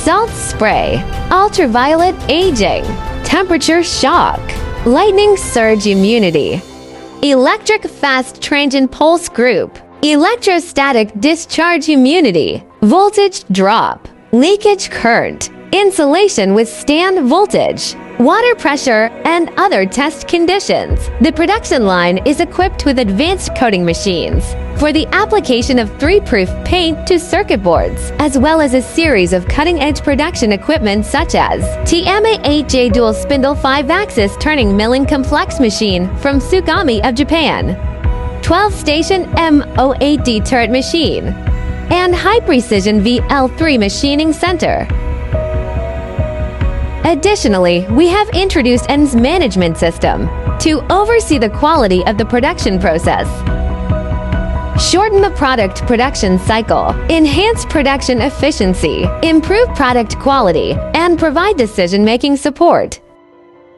salt spray, ultraviolet aging, temperature shock, lightning surge immunity, electric fast transient pulse group, electrostatic discharge immunity, voltage drop, leakage current, insulation withstand voltage, water pressure, and other test conditions. The production line is equipped with advanced coating machines for the application of 3-proof paint to circuit boards, as well as a series of cutting-edge production equipment such as TMA-8J dual spindle 5-axis turning milling complex machine from Tsugami of Japan, 12-station M08D turret machine, and high-precision VL3 machining center. Additionally, we have introduced ENS management system to oversee the quality of the production process, shorten the product production cycle, enhance production efficiency, improve product quality, and provide decision-making support.